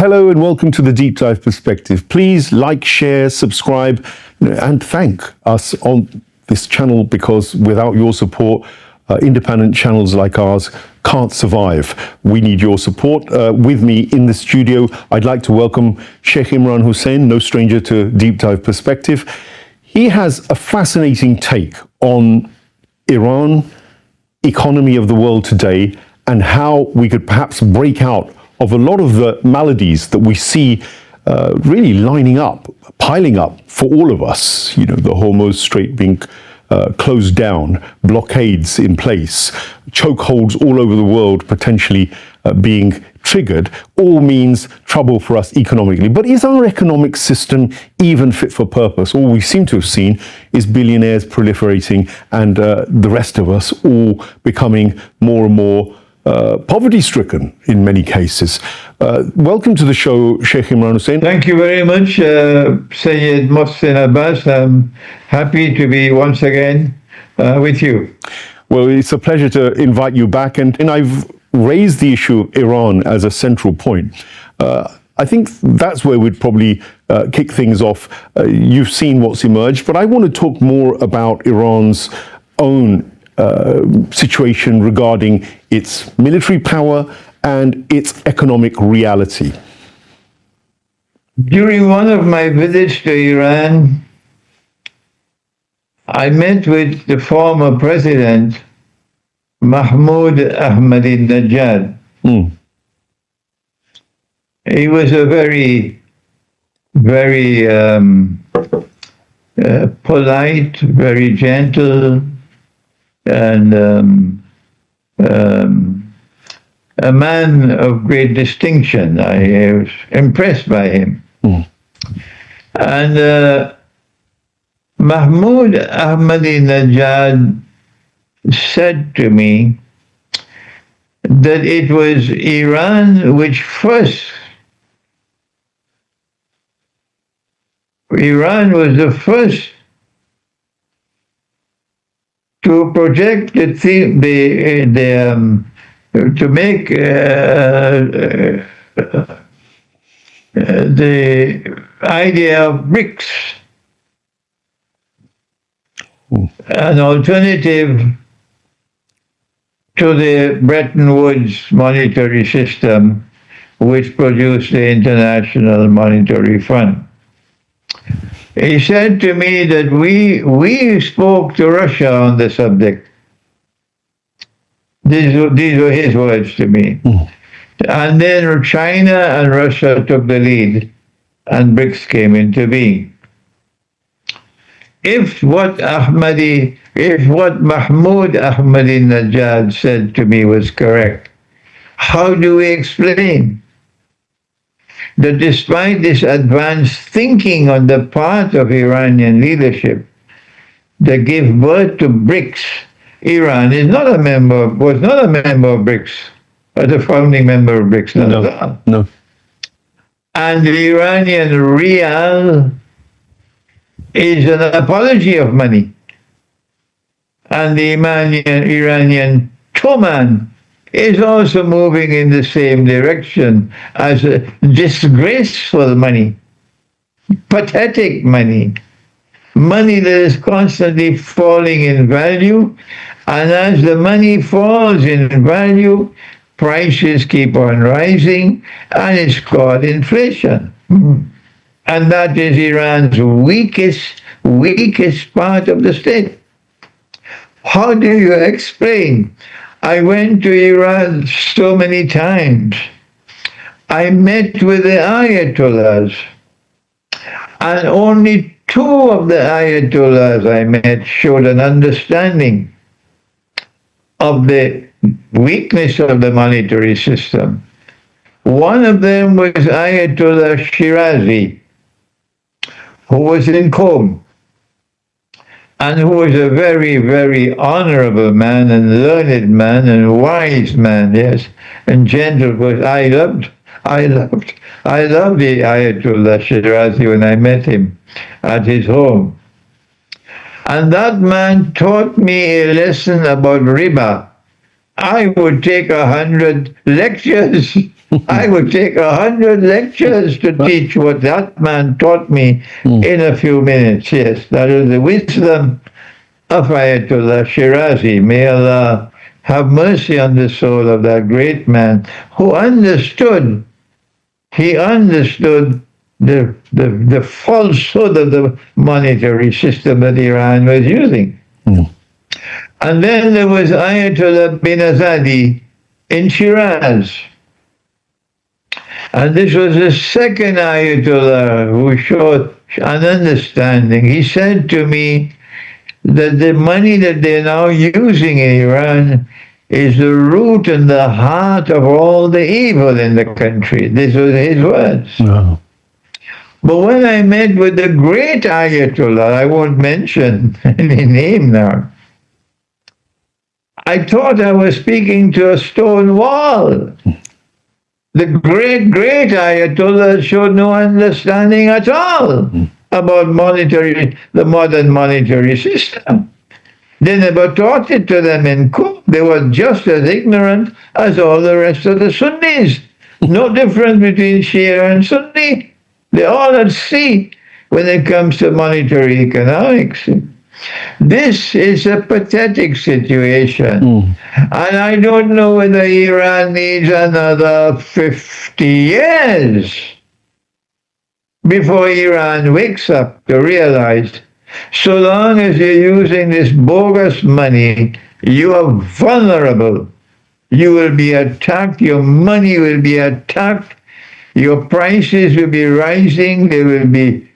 Hello and welcome to the Deep Dive Perspective. Please like, share, subscribe, and thank us on this channel, because without your support, independent channels like ours can't survive. We need your support. With me in the studio, I'd like to welcome Sheikh Imran Hosein, no stranger to Deep Dive Perspective. He has a fascinating take on Iran, economy of the world today, and how we could perhaps break out of a lot of the maladies that we see really lining up, piling up for all of us. You know, the Hormuz Strait being closed down, blockades in place, chokeholds all over the world potentially being triggered, all means trouble for us economically. But is our economic system even fit for purpose? All we seem to have seen is billionaires proliferating and the rest of us all becoming more and more poverty-stricken in many cases. Welcome to the show, Sheikh Imran Hosein. Thank you very much, Sayyid Mohsin Abbas. I'm happy to be once again with you. Well, it's a pleasure to invite you back, and I've raised the issue of Iran as a central point. I think that's where we'd probably kick things off. You've seen what's emerged, but I want to talk more about Iran's own situation regarding its military power and its economic reality. During one of my visits to Iran, I met with the former president, Mahmoud Ahmadinejad. He was a very polite, very gentle, and a man of great distinction. I was impressed by him. And Mahmoud Ahmadinejad said to me that it was Iran was the first to project to make the idea of BRICS an alternative to the Bretton Woods monetary system, which produced the International Monetary Fund. He said to me that we spoke to Russia on the subject. These were his words to me. And then China and Russia took the lead, and BRICS came into being. If what Mahmoud Ahmadinejad said to me was correct, how do we explain that despite this advanced thinking on the part of Iranian leadership that gave birth to BRICS, Iran was not a member of BRICS, as a founding member of BRICS. No. And the Iranian rial is an apology of money. And the Iranian toman is also moving in the same direction as a disgraceful money, pathetic money that is constantly falling in value. And as the money falls in value, prices keep on rising, and it's called inflation. And that is Iran's weakest part of the state. How do you explain? I went to Iran so many times. I met with the Ayatollahs, and only two of the Ayatollahs I met showed an understanding of the weakness of the monetary system. One of them was Ayatollah Shirazi, who was in Qom, and who was a very, very honorable man and learned man and wise man, yes, and gentle. But I loved the Ayatollah Shirazi when I met him at his home. And that man taught me a lesson about riba. I would take 100 lectures I would take 100 lectures to teach what that man taught me in a few minutes. Yes, that is the wisdom of Ayatollah Shirazi. May Allah have mercy on the soul of that great man who understood. He understood the falsehood of the monetary system that Iran was using. And then there was Ayatollah bin Azadi in Shiraz. And this was the second Ayatollah who showed an understanding. He said to me that the money that they're now using in Iran is the root and the heart of all the evil in the country. This was his words. No. But when I met with the great Ayatollah, I won't mention any name now, I thought I was speaking to a stone wall. The great Ayatollah showed no understanding at all about the modern monetary system. They never taught it to them in court. They were just as ignorant as all the rest of the Sunnis. No difference between Shia and Sunni. They're all at sea when it comes to monetary economics. This is a pathetic situation. And I don't know whether Iran needs another 50 years before Iran wakes up to realize, so long as you're using this bogus money, you are vulnerable. You will be attacked, your money will be attacked, your prices will be rising, there will be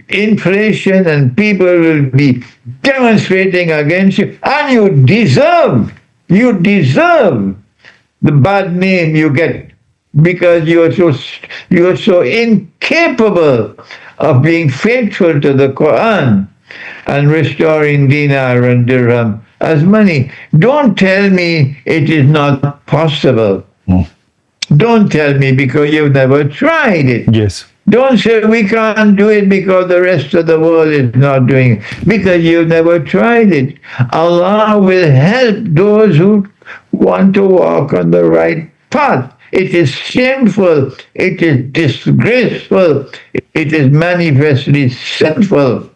inflation, and people will be demonstrating against you, and you deserve the bad name you get because you're so incapable of being faithful to the Quran and restoring dinar and dirham as money. Don't tell me it is not possible. Don't tell me because you've never tried it. Yes. Don't say we can't do it because the rest of the world is not doing it, because you've never tried it. Allah will help those who want to walk on the right path. It is shameful, it is disgraceful, it is manifestly sinful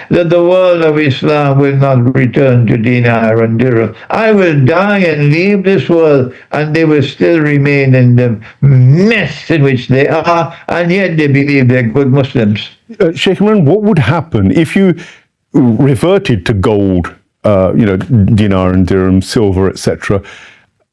that the world of Islam will not return to dinar and dirham. I will die and leave this world, and they will still remain in the mess in which they are, and yet they believe they're good Muslims. Sheikh Imran, what would happen if you reverted to gold, dinar and dirham, silver, etc.?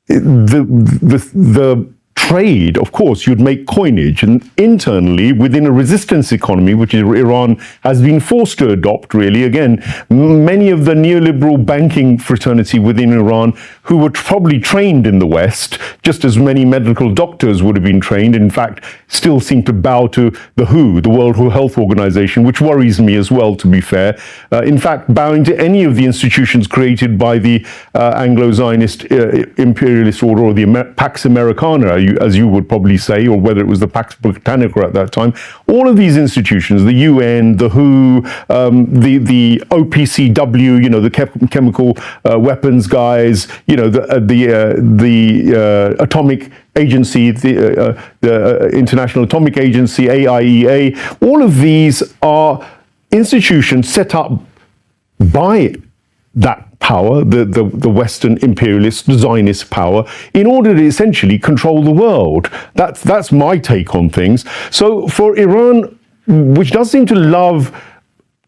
The trade, of course, you'd make coinage, and internally within a resistance economy, which Iran has been forced to adopt, really, again, many of the neoliberal banking fraternity within Iran, who were probably trained in the West, just as many medical doctors would have been trained, in fact, still seem to bow to the WHO, the World Health Organization, which worries me as well, to be fair. In fact, bowing to any of the institutions created by the Anglo-Zionist imperialist order, or the Pax Americana, as you would probably say, or whether it was the Pax Britannica at that time. All of these institutions, the UN, the WHO, the OPCW, the chemical weapons guys, the atomic agency, the International Atomic Agency, AIEA, all of these are institutions set up by that power, the Western imperialist Zionist power, in order to essentially control the world. That's my take on things. So for Iran, which does seem to love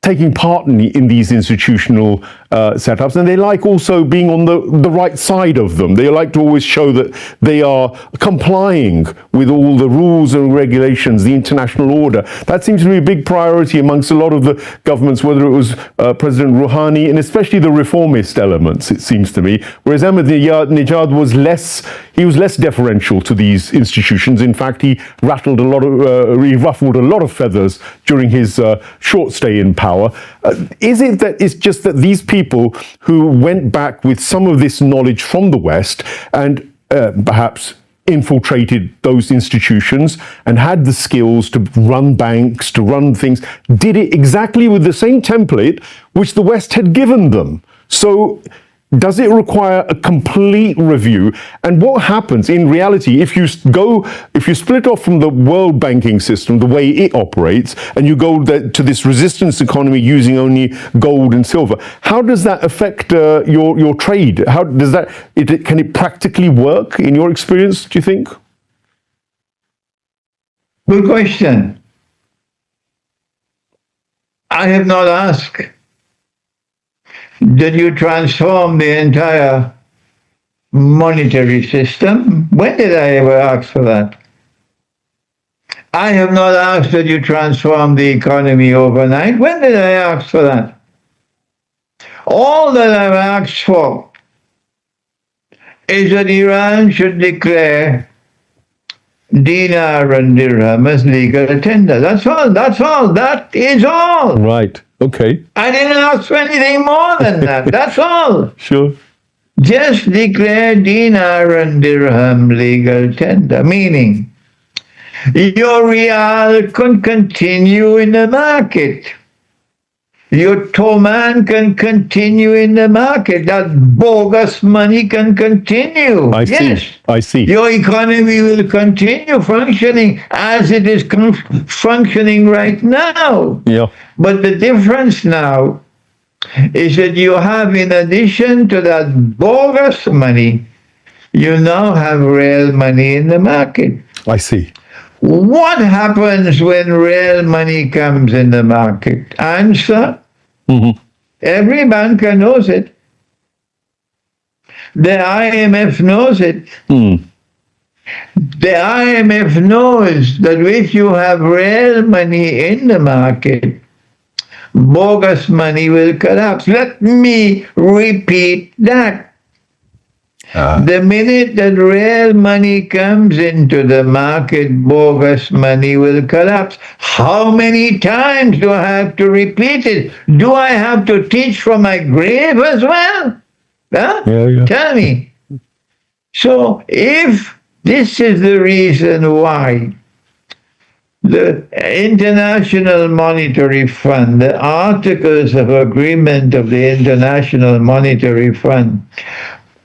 taking part in these institutional setups, and they like also being on the right side of them. They like to always show that they are complying with all the rules and regulations, the international order. That seems to be a big priority amongst a lot of the governments, whether it was President Rouhani, and especially the reformist elements, it seems to me. Whereas Ahmadinejad was less deferential to these institutions. In fact, he ruffled a lot of feathers during his short stay in power. Is it that it's just that these people who went back with some of this knowledge from the West and perhaps infiltrated those institutions and had the skills to run banks, to run things, did it exactly with the same template which the West had given them? So Does it require a complete review? And what happens in reality if you split off from the world banking system, the way it operates, and you go to this resistance economy using only gold and silver? How does that affect your trade? How does that? Can it practically work in your experience? Do you think? Good question. I have not asked. Did you transform the entire monetary system? When did I ever ask for that? I have not asked that you transform the economy overnight. When did I ask for that? All that I've asked for is that Iran should declare dinar and dirham as legal tender. That's all. That's all. That is all. Right. Okay. I didn't ask for anything more than that. That's all. Sure. Just declare dinar and dirham legal tender, meaning your real can continue in the market. Your toman can continue in the market. That bogus money can continue. I see. Yes. I see. Your economy will continue functioning as it is functioning right now. Yeah. But the difference now is that you have, in addition to that bogus money, you now have real money in the market. I see. What happens when real money comes in the market? Answer. Mm-hmm. Every banker knows it. The IMF knows it. Mm. The IMF knows that if you have real money in the market, bogus money will collapse. Let me repeat that. The minute that real money comes into the market, bogus money will collapse. How many times do I have to repeat it? Do I have to teach from my grave as well? Huh? Yeah. Tell me. So if this is the reason why the International Monetary Fund, the Articles of Agreement of the International Monetary Fund,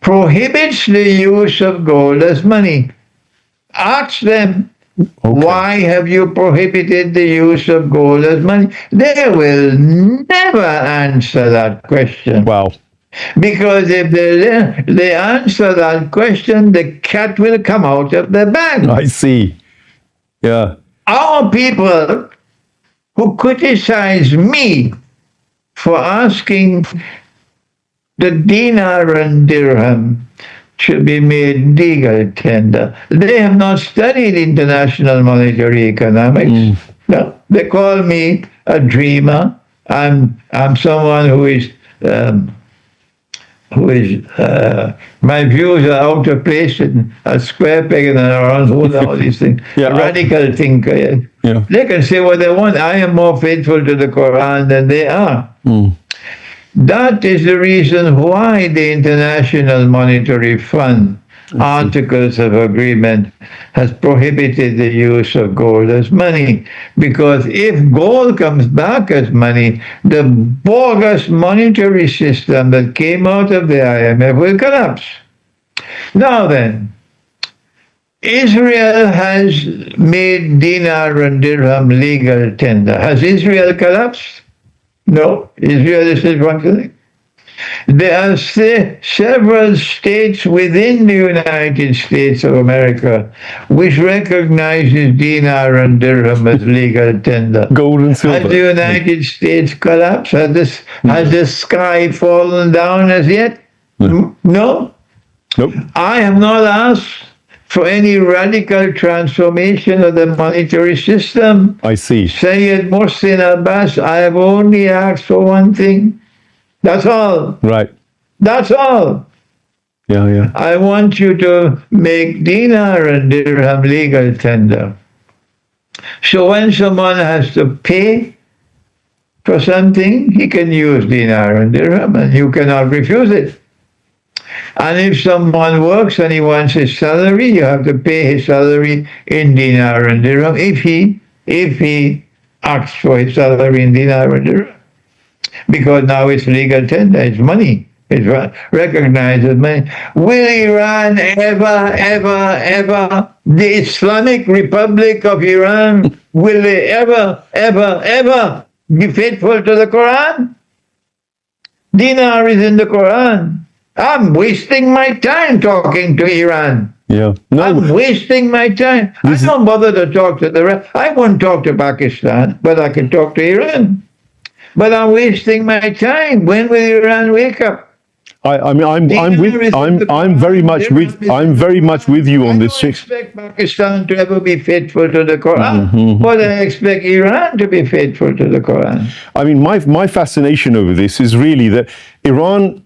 prohibits the use of gold as money. Ask them, why have you prohibited the use of gold as money? They will never answer that question. Wow. Because if they answer that question, the cat will come out of the bag. I see. Yeah. Our people who criticize me for asking the dinar and dirham should be made legal tender, they have not studied international monetary economics. No, they call me a dreamer. I'm someone who is my views are out of place and a square peg in a round hole, all these things. Yeah, Radical thinker. Yeah. They can say what they want. I am more faithful to the Quran than they are. That is the reason why the International Monetary Fund, Articles of Agreement, has prohibited the use of gold as money. Because if gold comes back as money, the bogus monetary system that came out of the IMF will collapse. Now then, Israel has made dinar and dirham legal tender. Has Israel collapsed? No, Israel is still functioning. There are several states within the United States of America which recognizes dinar and dirham as legal tender. Gold and silver. Has the United States collapsed? Has the sky fallen down as yet? No. Nope. I have not asked for any radical transformation of the monetary system. I see. Sayyid Mohsin Abbas, I have only asked for one thing. That's all. Right. That's all. Yeah. I want you to make dinar and dirham legal tender. So when someone has to pay for something, he can use dinar and dirham, and you cannot refuse it. And if someone works and he wants his salary, you have to pay his salary in dinar and dirham if he asks for his salary in dinar and dirham. Because now it's legal tender, it's money. is recognized as many. Will Iran ever, the Islamic Republic of Iran, will they ever be faithful to the Quran? Dinar is in the Quran. I'm wasting my time talking to Iran. Yeah. No. I'm wasting my time. I don't bother to talk to the rest. I won't talk to Pakistan, but I can talk to Iran. But I'm wasting my time. When will Iran wake up? I'm very much with you on this. I don't expect Pakistan to ever be faithful to the Quran, but I expect Iran to be faithful to the Quran. I mean, my fascination over this is really that Iran,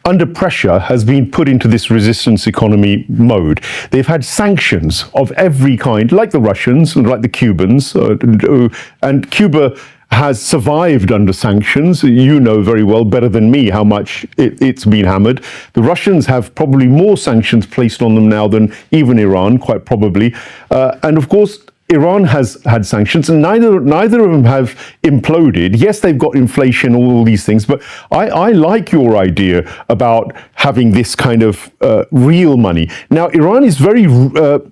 under pressure, has been put into this resistance economy mode. They've had sanctions of every kind, like the Russians, like the Cubans, and Cuba has survived under sanctions. You know very well, better than me, how much it's been hammered. The Russians have probably more sanctions placed on them now than even Iran, quite probably. And of course, Iran has had sanctions, and neither of them have imploded. Yes, they've got inflation, all these things, but I like your idea about having this kind of real money. Now, Iran is very,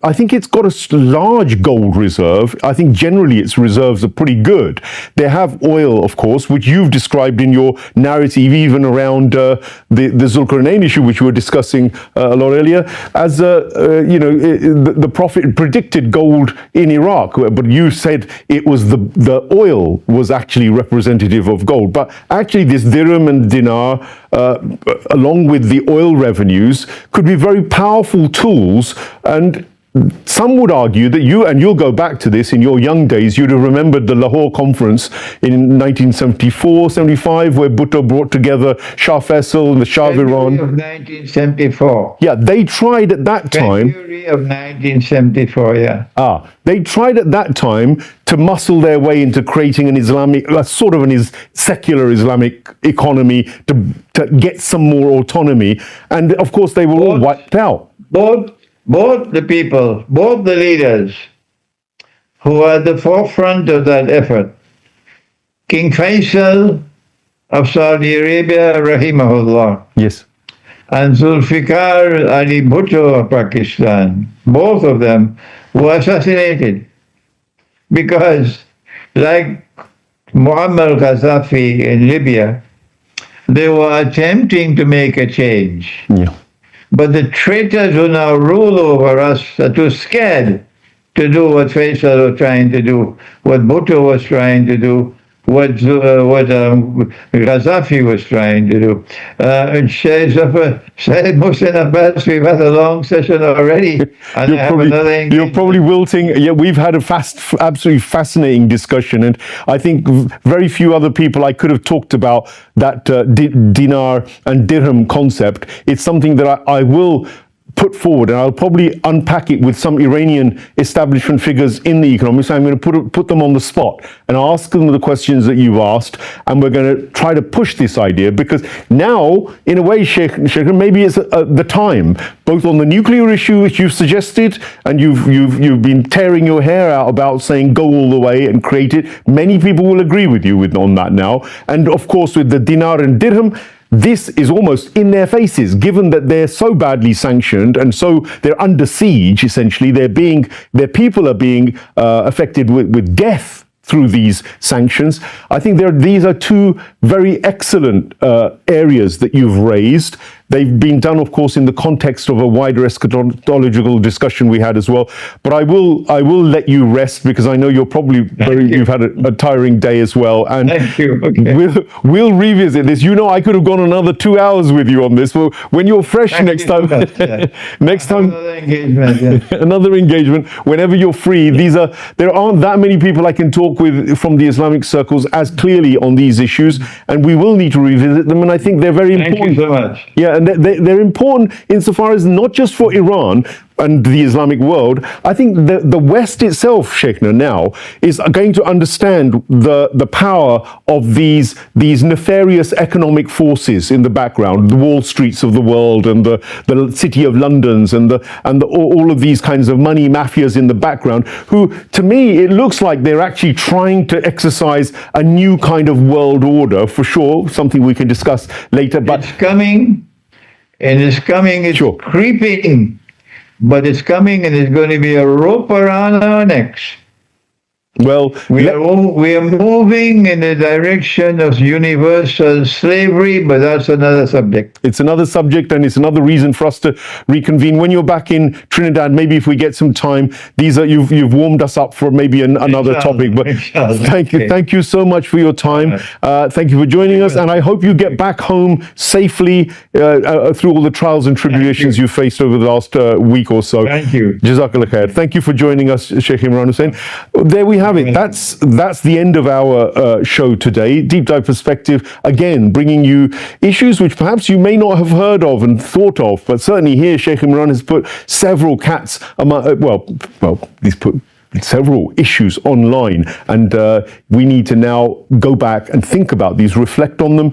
I think it's got a large gold reserve. I think generally its reserves are pretty good. They have oil, of course, which you've described in your narrative, even around the Zulkarnain issue, which we were discussing a lot earlier, as the prophet predicted gold in Iraq, but you said it was the oil was actually representative of gold. But actually this dirham and dinar, along with the oil revenues, could be very powerful tools. And some would argue that you'll go back to this, in your young days, you'd have remembered the Lahore conference in 1974, 75, where Bhutto brought together Shah Faisal and the Shah of Iran. Of 1974. Yeah, they tried at that time. February of 1974, yeah. They tried at that time to muscle their way into creating an Islamic, sort of secular Islamic economy to get some more autonomy. And of course, they were all wiped out. Both the people, both the leaders who are at the forefront of that effort, King Faisal of Saudi Arabia, rahimahullah, yes, and Zulfikar Ali Bhutto of Pakistan, both of them were assassinated because, like Muammar Gaddafi in Libya, they were attempting to make a change. Yeah. But the traitors who now rule over us are too scared to do what Faisal was trying to do, what Bhutto was trying to do, what Gaddafi was trying to do. And Shaykh Mohsen Abbas, we've had a long session already, and you're probably wilting. Yeah, we've had a absolutely fascinating discussion, and I think very few other people I could have talked about that dinar and dirham concept. It's something that I will put forward, and I'll probably unpack it with some Iranian establishment figures in the economy. So I'm going to put them on the spot and ask them the questions that you've asked, and we're going to try to push this idea, because now, in a way, Sheikh, maybe it's the time, both on the nuclear issue, which you've suggested, and you've been tearing your hair out about saying go all the way and create it. Many people will agree with you on that now, and of course with the dinar and dirham. This is almost in their faces, given that they're so badly sanctioned and so they're under siege. Essentially, their people are being affected with death through these sanctions. I think these are two very excellent areas that you've raised. They've been done, of course, in the context of a wider eschatological discussion we had as well. But I will let you rest, because I know you've had a tiring day as well. And thank you. Okay. We'll revisit this. You know, I could have gone another 2 hours with you on this. Well, when you're fresh next time, another engagement. Yeah. Another engagement. Whenever you're free, there aren't that many people I can talk with from the Islamic circles as clearly on these issues, and we will need to revisit them. And I think they're very important. Thank you so much. Yeah. And they're important insofar as not just for Iran, and the Islamic world, I think the West itself, Sheikhna, now is going to understand the power of these nefarious economic forces in the background, the Wall Streets of the world and the City of Londons and all of these kinds of money mafias in the background, who, to me, it looks like they're actually trying to exercise a new kind of world order, for sure, something we can discuss later. But it's coming, it's Sure. creeping, but it's coming, and it's going to be a rope around our necks. well, We are moving in the direction of universal slavery, but that's another subject. it's another subject, and it's another reason for us to reconvene. When you're back in Trinidad, maybe if we get some time, you've warmed us up for maybe another topic. But thank you so much for your time. Thank you for joining us, and I hope you get back home safely through all the trials and tribulations you faced over the last week or so. Thank you. Jazakallah khair. Thank you for joining us, Sheikh Imran Hosein. There we have it. That's the end of our show today. Deep Dive Perspective, again, bringing you issues which perhaps you may not have heard of and thought of, but certainly here Sheikh Imran has put several cats among, he's put several issues online, and we need to now go back and think about these, reflect on them.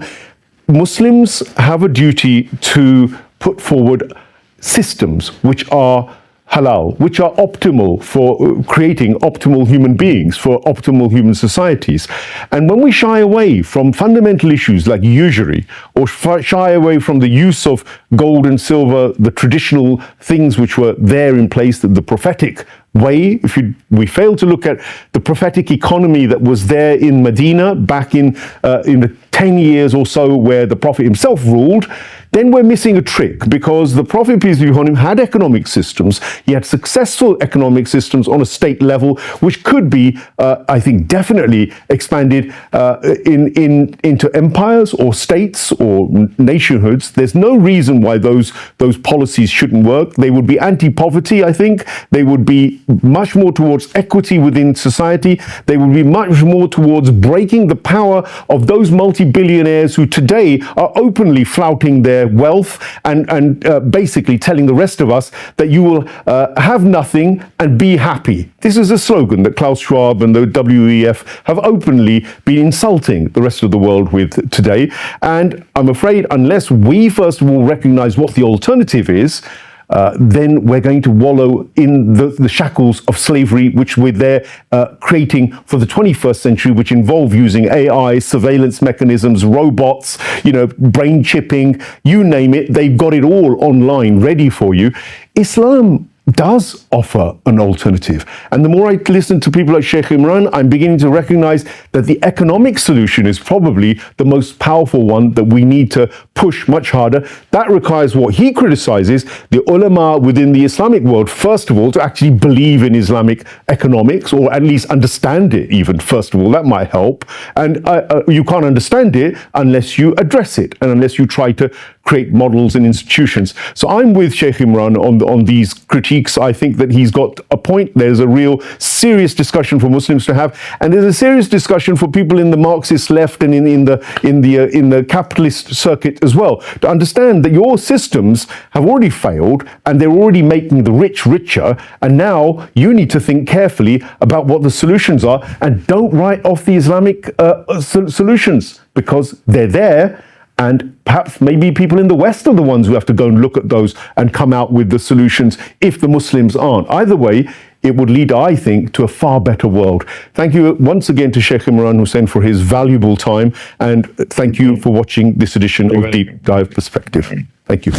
Muslims have a duty to put forward systems which are halal, which are optimal for creating optimal human beings, for optimal human societies. And when we shy away from fundamental issues like usury, or shy away from the use of gold and silver, the traditional things which were there in place, the prophetic way, we fail to look at the prophetic economy that was there in Medina back in the 10 years or so where the Prophet himself ruled, then we're missing a trick, because the Prophet, peace be upon him, had economic systems. He had successful economic systems on a state level, which could be, I think, definitely expanded into empires or states or nationhoods. There's no reason why those policies shouldn't work. They would be anti-poverty, I think. They would be much more towards equity within society. They would be much more towards breaking the power of those multi-billionaires who today are openly flouting their wealth and basically telling the rest of us that you will have nothing and be happy. This is a slogan that Klaus Schwab and the WEF have openly been insulting the rest of the world with today. And I'm afraid unless we first of all recognize what the alternative is, then we're going to wallow in the shackles of slavery, which we're there creating for the 21st century, which involve using AI, surveillance mechanisms, robots, brain chipping, you name it. They've got it all online ready for you. Islam does offer an alternative. And the more I listen to people like Sheikh Imran, I'm beginning to recognize that the economic solution is probably the most powerful one that we need to push much harder. That requires what he criticizes, the ulama within the Islamic world, first of all, to actually believe in Islamic economics, or at least understand it even, first of all. That might help. And you can't understand it unless you address it and unless you try to create models and institutions. So I'm with Sheikh Imran on these critiques. I think that he's got a point. There's a real serious discussion for Muslims to have, and there's a serious discussion for people in the Marxist left and in the capitalist circuit as well, to understand that your systems have already failed and they're already making the rich richer, and now you need to think carefully about what the solutions are, and don't write off the Islamic solutions, because they're there. And perhaps maybe people in the West are the ones who have to go and look at those and come out with the solutions if the Muslims aren't. Either way, it would lead, I think, to a far better world. Thank you once again to Sheikh Imran Hosein for his valuable time, and thank you for watching this edition of Deep Dive Perspective. Thank you.